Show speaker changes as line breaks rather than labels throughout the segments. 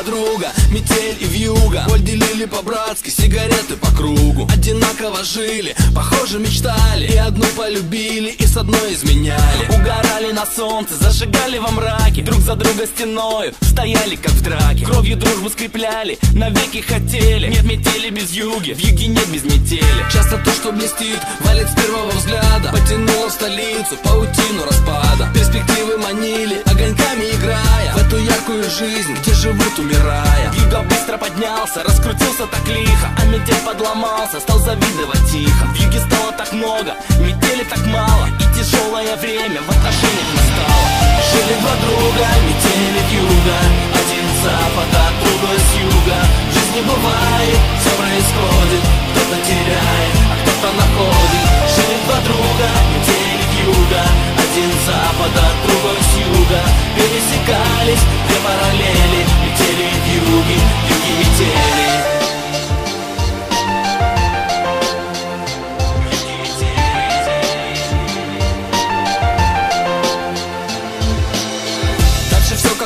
друга, метель и вьюга. Боль делили по-братски, сигареты по кругу. Одинаково жили, похоже мечтали. И одну полюбили, и с одной изменяли. Угорали на солнце, зажигали во мраке. Друг за друга стеною стояли, как в драке. Кровью дружбу скрепляли, навеки хотели. Нет метели без вьюги, вьюги нет без метели. Часто то, что блестит, валит с первого взгляда. Потянуло в столицу паутину распада. Перспективы манили, огоньками играя в эту яркую жизнь, где живут, умирая. Вьюга быстро поднялся, раскрутился так лихо, а метель подломался, стал завидовать тихо. Вьюги стало так много, метели так мало, и тяжелое время в отношениях настало. Жили два друга, метель и вьюга, один с запада, другой с юга. В жизни бывает, все происходит, кто-то теряет, а кто-то находит. Жили два друга, метель и вьюга, один с запада, другой с юга. Пересекались две параллели, метели и вьюги, вьюги метели.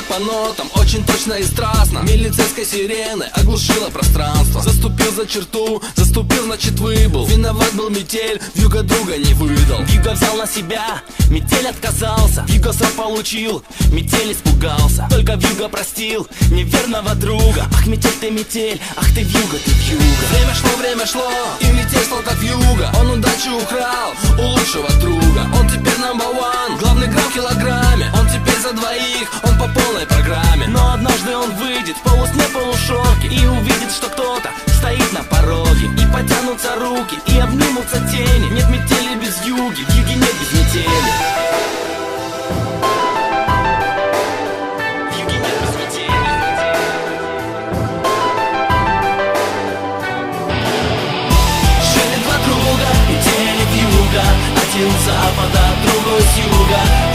По нотам, очень точно и страстно. Милицейской сирены оглушила пространство. Заступил за черту, заступил, значит выбыл. Виноват был метель, вьюга друга не выдал. Вьюга взял на себя, метель отказался. Вьюга сам получил, метель испугался. Только вьюга простил неверного друга. Ах, метель, ах ты вьюга, ты вьюга. Время шло, и метель стал как вьюга. Он удачу украл у лучшего друга. Он теперь number one, главный грамм в килограмме. Он теперь за двоих, он по полной программе. Но однажды он выйдет в полусне, полушорке и увидит, что кто-то стоит на пороге. И потянутся руки, и обнимутся тени. Нет метели без вьюги, вьюги нет без метели. Вьюги нет без метели. Жили два друга, метель и вьюга, один с запада, другой с юга.